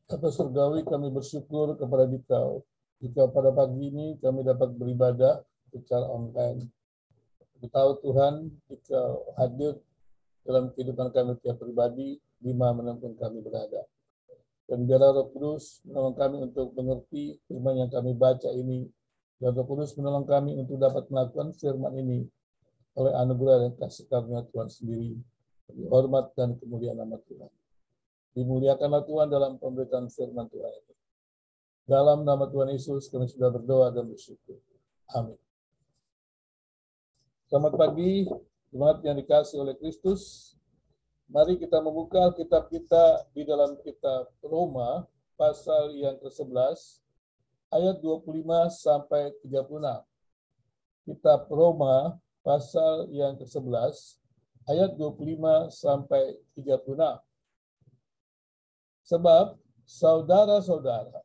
Bapa surgawi, kami bersyukur kepada Dikau jika pada pagi ini kami dapat beribadah secara online. Kami tahu Tuhan, Dikau hadir dalam kehidupan kami tiap pribadi di manapun kami berada. Dan biarlah Roh Kudus menolong kami untuk mengerti firman yang kami baca ini. Dan Roh Kudus menolong kami untuk dapat melakukan firman ini oleh anugerah dan kasih karunia Tuhan sendiri. Hormat dan kemuliaan nama Tuhan. Dimuliakanlah Tuhan dalam pemberitaan firman Tuhan ini. Dalam nama Tuhan Yesus kami sudah berdoa dan bersyukur. Amin. Selamat pagi, jemaat yang dikasihi oleh Kristus. Mari kita membuka kitab kita di dalam kitab Roma, pasal yang ke-11, ayat 25 sampai 36. Kitab Roma, pasal yang ke-11, ayat 25 sampai 36. Sebab, saudara-saudara,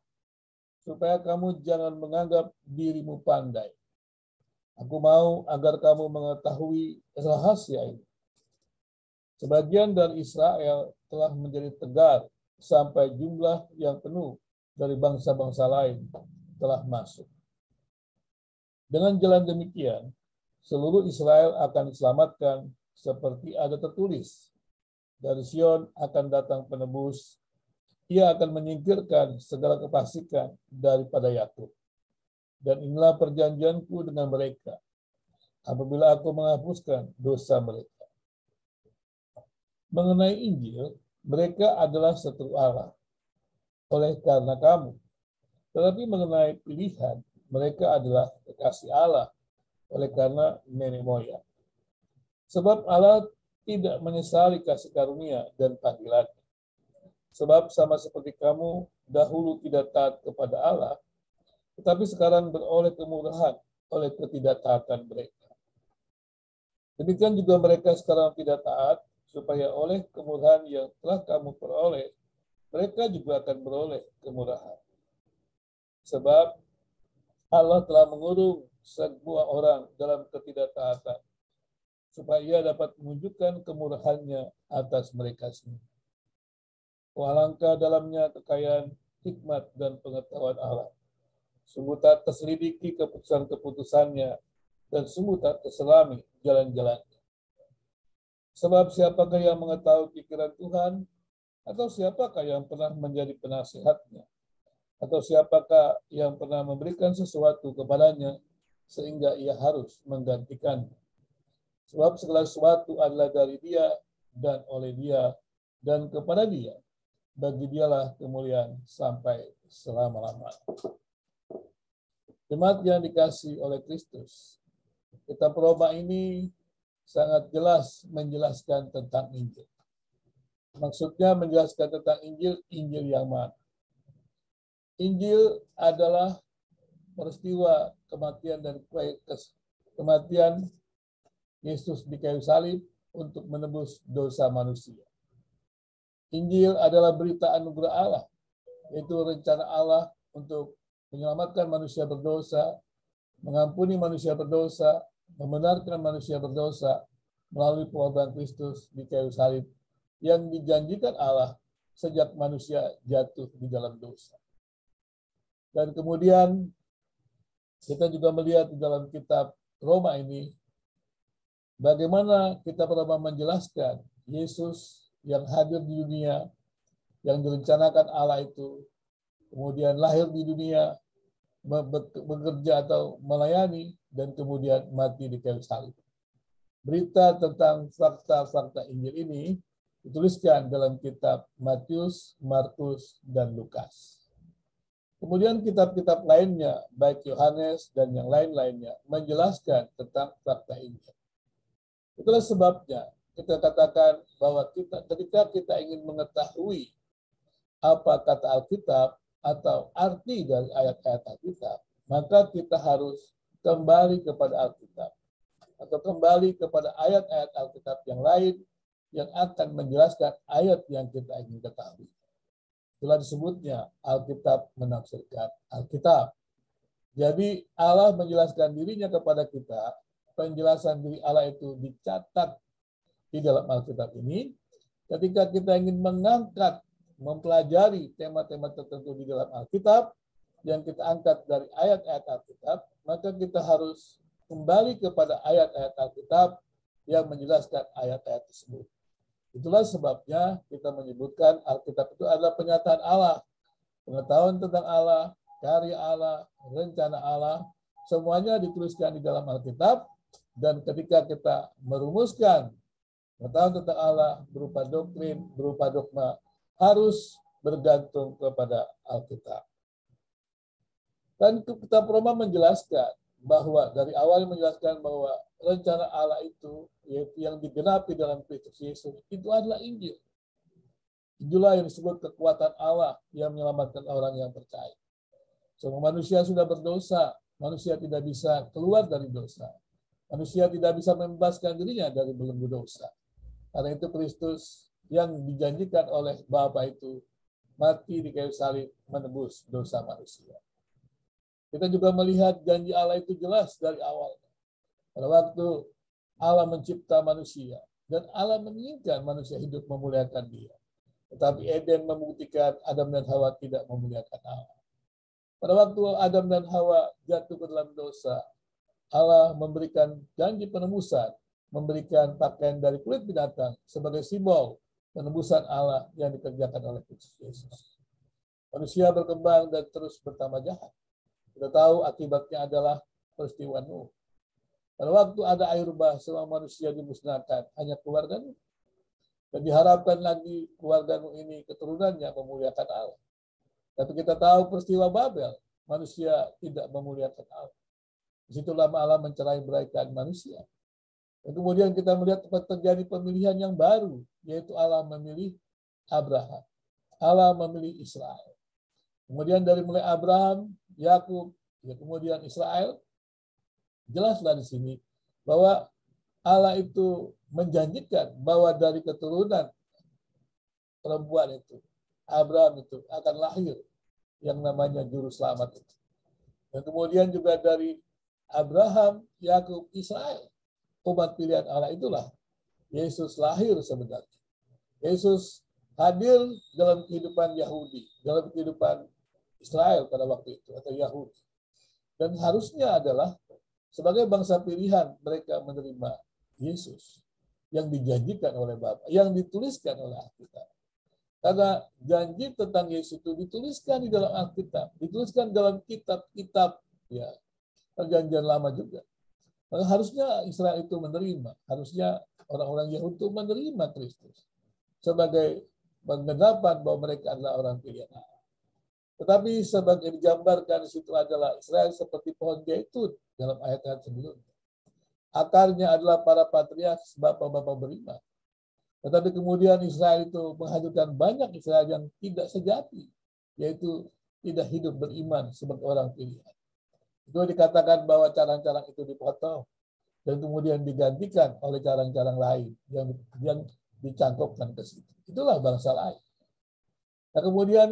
supaya kamu jangan menganggap dirimu pandai. Aku mau agar kamu mengetahui rahasia ini. Sebagian dari Israel telah menjadi tegar sampai jumlah yang penuh dari bangsa-bangsa lain telah masuk. Dengan jalan demikian, seluruh Israel akan diselamatkan seperti ada tertulis. Dari Sion akan datang penebus, ia akan menyingkirkan segala kefasikan daripada Yakub. Dan inilah perjanjianku dengan mereka, apabila aku menghapuskan dosa mereka. Mengenai Injil, mereka adalah setru Allah oleh karena kamu. Tetapi mengenai pilihan, mereka adalah kekasih Allah oleh karena nenek moyang. Sebab Allah tidak menyesali kasih karunia dan panggilan. Sebab sama seperti kamu dahulu tidak taat kepada Allah, tetapi sekarang beroleh kemurahan oleh ketidaktaatan mereka. Demikian juga mereka sekarang tidak taat, supaya oleh kemurahan yang telah kamu peroleh, mereka juga akan beroleh kemurahan. Sebab Allah telah mengurung sebuah orang dalam ketidaktaatan, supaya ia dapat menunjukkan kemurahannya atas mereka sendiri. Alangkah dalamnya kekayaan hikmat dan pengetahuan Allah. Sungguh tak terselidiki keputusan-keputusannya, dan sungguh tak terselami jalan-jalannya. Sebab siapakah yang mengetahui pikiran Tuhan? Atau siapakah yang pernah menjadi penasihatnya? Atau siapakah yang pernah memberikan sesuatu kepadanya sehingga ia harus menggantikannya? Sebab segala sesuatu adalah dari Dia dan oleh Dia dan kepada Dia. Bagi Dialah kemuliaan sampai selama-lamanya. Jemaat yang dikasihi oleh Kristus, kitab Roma ini sangat jelas menjelaskan tentang Injil. Maksudnya menjelaskan tentang Injil, Injil yang mana? Injil adalah peristiwa kematian dan kematian Yesus di kayu salib untuk menebus dosa manusia. Injil adalah berita anugerah Allah, yaitu rencana Allah untuk menyelamatkan manusia berdosa, mengampuni manusia berdosa, membenarkan manusia berdosa melalui pengorbanan Kristus di kayu salib yang dijanjikan Allah sejak manusia jatuh di dalam dosa. Dan kemudian kita juga melihat di dalam kitab Roma ini bagaimana kitab Roma menjelaskan Yesus yang hadir di dunia, yang direncanakan Allah itu, kemudian lahir di dunia, bekerja atau melayani, dan kemudian mati di kayu salib. Berita tentang fakta-fakta Injil ini dituliskan dalam kitab Matius, Markus, dan Lukas. Kemudian kitab-kitab lainnya, baik Yohanes dan yang lain-lainnya, menjelaskan tentang fakta Injil. Itulah sebabnya kita katakan bahwa ketika kita ingin mengetahui apa kata Alkitab atau arti dari ayat-ayat Alkitab, maka kita harus kembali kepada Alkitab atau kembali kepada ayat-ayat Alkitab yang lain yang akan menjelaskan ayat yang kita ingin ketahui. Itulah disebutnya Alkitab menafsirkan Alkitab. Jadi Allah menjelaskan dirinya kepada kita, penjelasan diri Allah itu dicatat di dalam Alkitab ini. Ketika kita ingin mengangkat mempelajari tema-tema tertentu di dalam Alkitab yang kita angkat dari ayat-ayat Alkitab, maka kita harus kembali kepada ayat-ayat Alkitab yang menjelaskan ayat-ayat tersebut. Itulah sebabnya kita menyebutkan Alkitab itu adalah penyataan Allah, pengetahuan tentang Allah, karya Allah, rencana Allah, semuanya dituliskan di dalam Alkitab. Dan ketika kita merumuskan pengetahuan tentang Allah berupa doktrin, berupa dogma, harus bergantung kepada Alkitab. Dan kitab Roma menjelaskan bahwa dari awal menjelaskan bahwa rencana Allah itu yaitu yang digenapi dalam Kristus Yesus itu adalah Injil. Itulah yang disebut kekuatan Allah yang menyelamatkan orang yang percaya. Semua manusia sudah berdosa, manusia tidak bisa keluar dari dosa. Manusia tidak bisa membebaskan dirinya dari belenggu dosa. Karena itu Kristus yang dijanjikan oleh Bapa itu mati di kayu salib menebus dosa manusia. Kita juga melihat janji Allah itu jelas dari awal. Pada waktu Allah mencipta manusia dan Allah menginginkan manusia hidup memuliakan Dia. Tetapi Eden membuktikan Adam dan Hawa tidak memuliakan Allah. Pada waktu Adam dan Hawa jatuh ke dalam dosa, Allah memberikan janji penebusan, memberikan pakaian dari kulit binatang sebagai simbol penebusan Allah yang dikerjakan oleh Kristus Yesus. Manusia berkembang dan terus bertambah jahat. Kita tahu akibatnya adalah peristiwa Nuh. Pada waktu ada air bah, semua manusia dimusnahkan, hanya keluarga Nuh. Dan diharapkan lagi keluarga Nuh ini keturunannya memuliakan Allah. Tapi kita tahu peristiwa Babel, manusia tidak memuliakan Allah. Disitulah Allah mencerai-beraikan manusia. Dan kemudian kita melihat terjadi pemilihan yang baru, yaitu Allah memilih Abraham. Allah memilih Israel. Kemudian dari mulai Abraham, Yakub, ya kemudian Israel, jelaslah di sini bahwa Allah itu menjanjikan bahwa dari keturunan perempuan itu, Abraham itu akan lahir yang namanya juru selamat itu. Dan kemudian juga dari Abraham, Yakub, Israel, umat pilihan Allah itulah Yesus lahir sebenarnya. Yesus hadir dalam kehidupan Yahudi, dalam kehidupan Israel pada waktu itu, atau Yahudi. Dan harusnya adalah sebagai bangsa pilihan mereka menerima Yesus yang dijanjikan oleh Bapa, yang dituliskan oleh Alkitab. Karena janji tentang Yesus itu dituliskan di dalam Alkitab, dituliskan dalam kitab-kitab ya Perjanjian Lama juga. Maka harusnya Israel itu menerima, harusnya orang-orang Yahudi itu menerima Kristus sebagai penggenapan bahwa mereka adalah orang pilihan Allah. Tetapi sebagai digambarkan di situ adalah Israel seperti pohon zaitun dalam ayat-ayat sebelumnya. Akarnya adalah para patriark, bapak-bapak beriman. Tetapi kemudian Israel itu menghadirkan banyak Israel yang tidak sejati, yaitu tidak hidup beriman sebagai orang pilihan. Itu dikatakan bahwa carang-carang itu dipotong dan kemudian digantikan oleh carang-carang lain yang dicangkokkan ke situ. Itulah bangsa lain. Nah, kemudian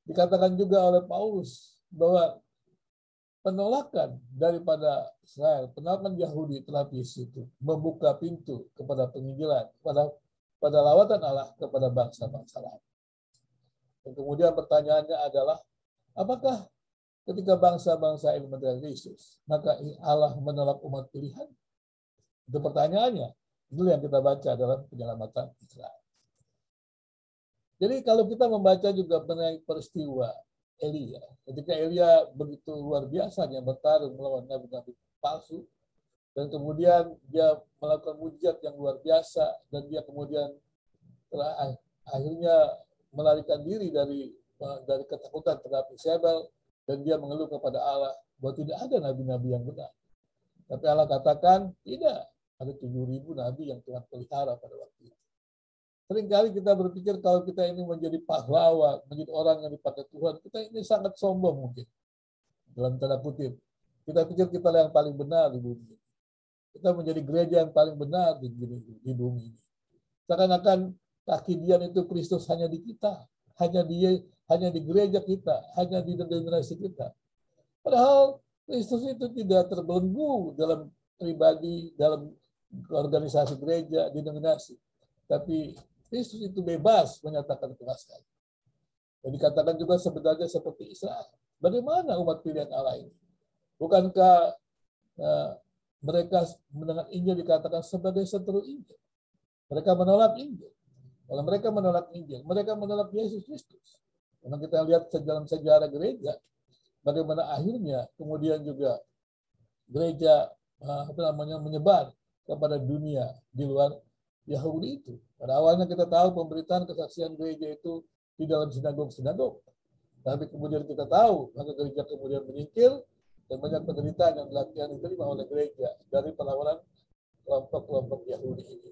dikatakan juga oleh Paulus bahwa penolakan daripada Israel, penolakan Yahudi terhadap Yesus itu membuka pintu kepada penginjilan, pada lawatan Allah kepada bangsa-bangsa lain. Dan kemudian pertanyaannya adalah, apakah ketika bangsa-bangsa ini menerima Yesus, maka Allah menolak umat pilihan? Itu pertanyaannya. Itu yang kita baca dalam penyelamatan Israel. Jadi kalau kita membaca juga mengenai peristiwa Elia, ketika Elia begitu luar biasanya bertarung melawan nabi-nabi palsu, dan kemudian dia melakukan mujizat yang luar biasa, dan dia kemudian akhirnya melarikan diri dari ketakutan terhadap Isabel, dan dia mengeluh kepada Allah bahwa tidak ada nabi-nabi yang benar. Tapi Allah katakan tidak, ada 7.000 nabi yang Tuhan pelihara pada waktu itu. Seringkali kita berpikir kalau kita ini menjadi pahlawan, menjadi orang yang dipakai Tuhan, kita ini sangat sombong mungkin. Dalam tanda kutip. Kita pikir kita yang paling benar di bumi ini. Kita menjadi gereja yang paling benar di bumi ini. Seakan-akan kaki Dian itu Kristus hanya di kita. Hanya di gereja kita. Hanya di generasi kita. Padahal Kristus itu tidak terbelenggu dalam pribadi, dalam organisasi gereja, denominasi. Tapi Kristus itu bebas menyatakan kebenaran. Dan dikatakan juga sebenarnya seperti Israel. Bagaimana umat pilihan Allah ini? Bukankah mereka mendengar Injil dikatakan sebagai seteru Injil? Mereka menolak Injil. Kalau mereka menolak Injil, mereka menolak Yesus Kristus. Karena kita lihat dalam sejarah gereja, bagaimana akhirnya kemudian juga gereja menyebar kepada dunia di luar Yahudi itu. Pada awalnya kita tahu pemberitaan kesaksian gereja itu di dalam sinagog-sinagog. Tapi kemudian kita tahu, maka gereja kemudian menyingkir dan banyak penderitaan yang diterima oleh gereja dari perlawanan kelompok-kelompok Yahudi ini.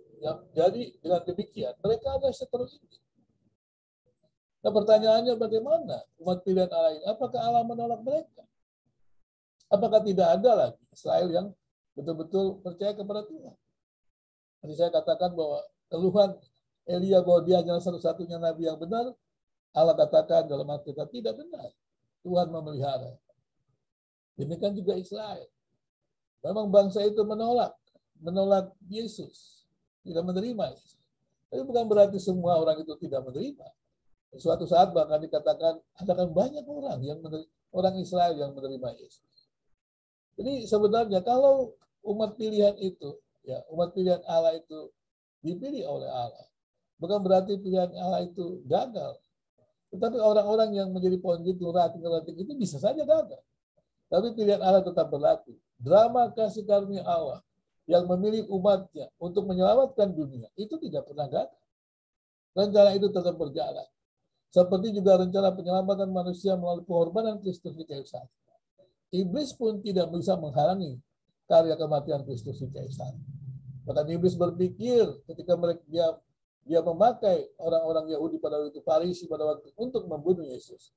Jadi dengan demikian mereka ada seteru ini. Nah pertanyaannya bagaimana umat pilihan Allah ini? Apakah Allah menolak mereka? Apakah tidak ada lagi Israel yang betul-betul percaya kepada Tuhan? Tadi saya katakan bahwa keluhan Elia bahwa dia adalah satu-satunya nabi yang benar, Allah katakan dalam Alkitab tidak benar. Tuhan memelihara. Demikian juga Israel. Memang bangsa itu menolak Yesus, tidak menerima Yesus. Tapi bukan berarti semua orang itu tidak menerima. Suatu saat bahkan dikatakan ada banyak orang Israel yang menerima Yesus. Jadi sebenarnya kalau umat pilihan itu, ya umat pilihan Allah itu dipilih oleh Allah, bukan berarti pilihan Allah itu gagal. Tetapi orang-orang yang menjadi pengikut rating itu bisa saja gagal. Tapi pilihan Allah tetap berlaku. Drama kasih karunia Allah yang memilih umatnya untuk menyelamatkan dunia itu tidak pernah gagal. Rencana itu tetap berjalan. Seperti juga rencana penyelamatan manusia melalui pengorbanan Kristus di kayu salib. Iblis pun tidak bisa menghalangi karya kematian Kristus di kayu salib. Bahkan iblis berpikir ketika dia memakai orang-orang Yahudi pada waktu itu, Farisi pada waktu untuk membunuh Yesus.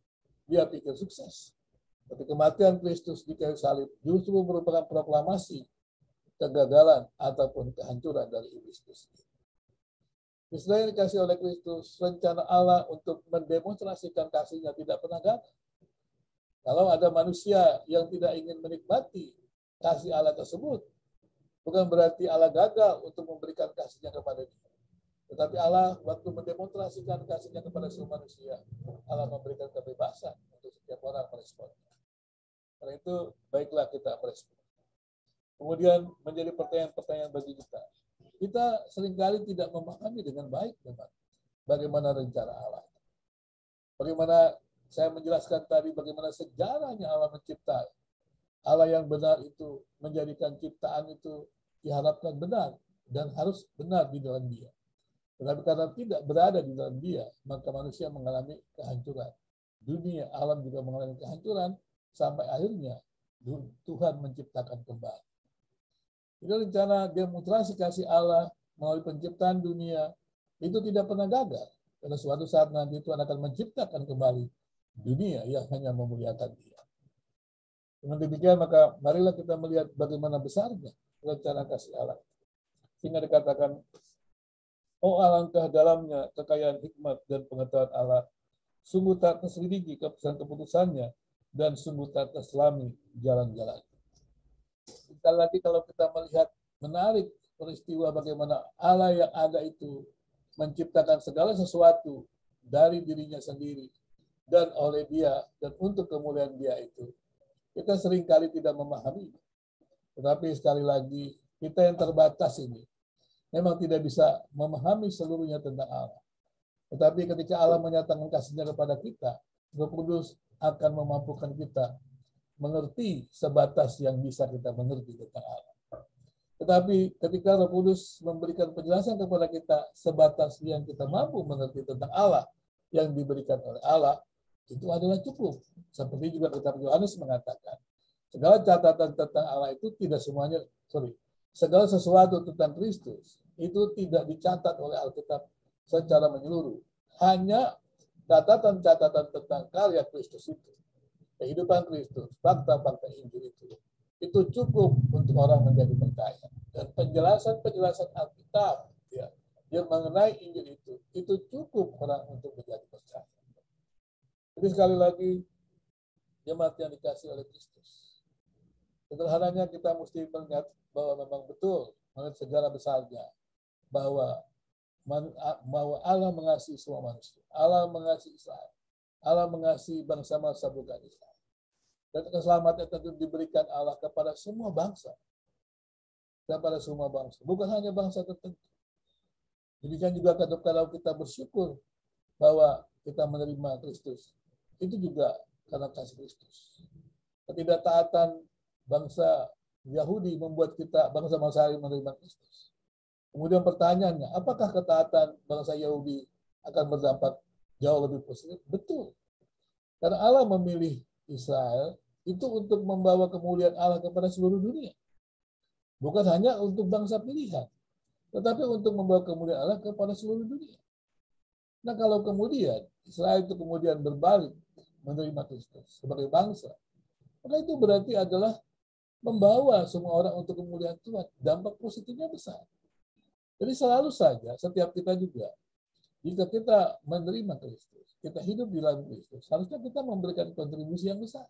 Dia pikir sukses. Tapi kematian Kristus di kayu salib justru merupakan proklamasi kegagalan ataupun kehancuran dari iblis itu sendiri. Istilah yang dikasih oleh Kristus, rencana Allah untuk mendemonstrasikan kasihnya tidak pernah gagal. Kalau ada manusia yang tidak ingin menikmati kasih Allah tersebut, bukan berarti Allah gagal untuk memberikan kasihnya kepada dia. Tetapi Allah waktu mendemonstrasikan kasihnya kepada semua manusia, Allah memberikan kebebasan untuk setiap orang meresponnya. Karena itu baiklah kita merespon. Kemudian menjadi pertanyaan-pertanyaan bagi kita. Kita seringkali tidak memahami dengan baik bagaimana rencana Allah. Bagaimana saya menjelaskan tadi bagaimana sejarahnya Allah mencipta. Allah yang benar itu menjadikan ciptaan itu diharapkan benar dan harus benar di dalam dia. Tetapi karena tidak berada di dalam dia, maka manusia mengalami kehancuran. Dunia, alam juga mengalami kehancuran sampai akhirnya Tuhan menciptakan kembali. Itu rencana demonstrasi kasih Allah melalui penciptaan dunia itu tidak pernah gagal. Karena suatu saat nanti Tuhan akan menciptakan kembali dunia yang hanya memuliakan Dia. Dengan demikian maka marilah kita melihat bagaimana besarnya rencana kasih Allah. Sehingga dikatakan, oh alangkah dalamnya kekayaan hikmat dan pengetahuan Allah. Sungguh tak terselidiki keputusan-keputusannya dan sungguh tak terselami jalan-jalan. Sekali lagi kalau kita melihat menarik peristiwa bagaimana Allah yang ada itu menciptakan segala sesuatu dari dirinya sendiri dan oleh Dia dan untuk kemuliaan Dia itu. Kita seringkali tidak memahami. Tetapi sekali lagi kita yang terbatas ini memang tidak bisa memahami seluruhnya tentang Allah. Tetapi ketika Allah menyatakan kasih-Nya kepada kita, Roh Kudus akan memampukan kita mengerti sebatas yang bisa kita mengerti tentang Allah. Tetapi ketika Roh Kudus memberikan penjelasan kepada kita sebatas yang kita mampu mengerti tentang Allah yang diberikan oleh Allah, itu adalah cukup. Seperti juga kitab Yohanes mengatakan, segala catatan tentang Allah itu tidak semuanya, segala sesuatu tentang Kristus itu tidak dicatat oleh Alkitab secara menyeluruh. Hanya catatan-catatan tentang karya Kristus itu. Kehidupan Kristus, fakta-fakta Injil itu cukup untuk orang menjadi percaya. Dan penjelasan-penjelasan Alkitab yang mengenai Injil itu cukup orang untuk menjadi percaya. Jadi sekali lagi, jemaat yang dikasih oleh Kristus. Sederhananya kita mesti melihat bahwa memang betul menurut sejarah besarnya bahwa Allah mengasihi semua manusia. Allah mengasihi Israel. Allah mengasihi bangsa-bangsa bukan Israel. Dan keselamatan tentu diberikan Allah kepada semua bangsa. Kepada semua bangsa. Bukan hanya bangsa tertentu. Demikian juga kalau kita bersyukur bahwa kita menerima Kristus. Itu juga karena kasih Kristus. Ketidaktaatan bangsa Yahudi membuat kita bangsa-bangsa lain menerima Kristus. Kemudian pertanyaannya, apakah ketaatan bangsa Yahudi akan berdampak jauh lebih positif? Betul. Karena Allah memilih Israel itu untuk membawa kemuliaan Allah kepada seluruh dunia. Bukan hanya untuk bangsa pilihan, tetapi untuk membawa kemuliaan Allah kepada seluruh dunia. Nah, kalau kemudian Israel itu kemudian berbalik menerima Kristus sebagai bangsa, maka itu berarti adalah membawa semua orang untuk kemuliaan Tuhan. Dampak positifnya besar. Jadi selalu saja, setiap kita juga, jika kita menerima Kristus, kita hidup di dalam Kristus, harusnya kita memberikan kontribusi yang besar.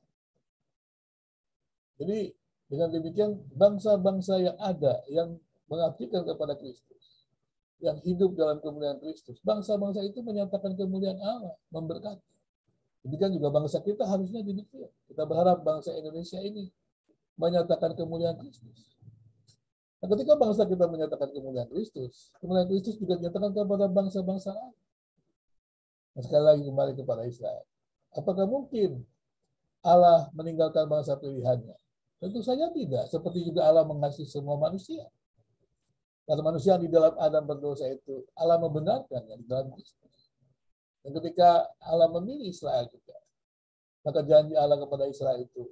Jadi dengan demikian, bangsa-bangsa yang ada, yang mengabdikan kepada Kristus, yang hidup dalam kemuliaan Kristus, bangsa-bangsa itu menyatakan kemuliaan Allah, memberkati. Demikian juga bangsa kita harusnya demikian. Kita berharap bangsa Indonesia ini menyatakan kemuliaan Kristus. Nah, ketika bangsa kita menyatakan kemuliaan Kristus juga dinyatakan kepada bangsa-bangsa lain. Nah, sekali lagi kembali kepada Israel. Apakah mungkin Allah meninggalkan bangsa pilihannya? Tentu saja tidak. Seperti juga Allah mengasihi semua manusia. Karena manusia di dalam Adam berdosa itu, Allah membenarkannya di dalam Kristus. Dan ketika Allah memilih Israel juga, maka janji Allah kepada Israel itu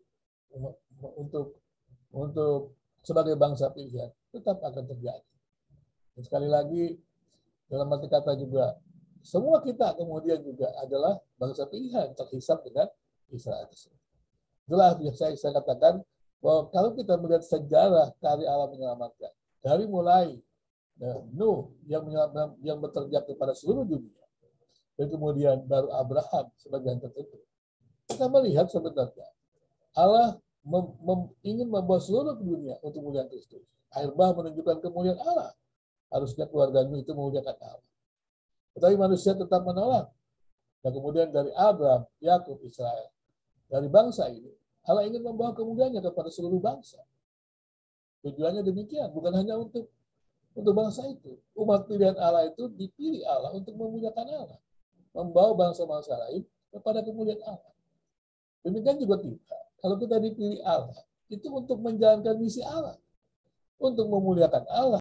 untuk sebagai bangsa pilihan tetap akan terjadi. Dan sekali lagi, dalam arti kata juga, semua kita kemudian juga adalah bangsa pilihan terhisap dengan Israel. Itulah yang saya katakan, bahwa kalau kita melihat sejarah karya Allah menyelamatkan, dari mulai Nuh yang bekerja kepada seluruh dunia, dan kemudian baru Abraham sebagian tertentu, kita melihat sebenarnya Allah ingin membawa seluruh dunia untuk kemuliaan Kristus. Air bah menunjukkan kemuliaan Allah. Harusnya keluargamu itu memuliakan Allah. Tetapi manusia tetap menolak. Dan kemudian dari Abraham, Yakub, Israel, dari bangsa ini, Allah ingin membawa kemuliaannya kepada seluruh bangsa. Tujuannya demikian, bukan hanya untuk bangsa itu. Umat pilihan Allah itu dipilih Allah untuk memuliakan Allah. Membawa bangsa-bangsa lain kepada kemuliaan Allah. Demikian juga kita. Kalau kita dipilih Allah, itu untuk menjalankan misi Allah. Untuk memuliakan Allah.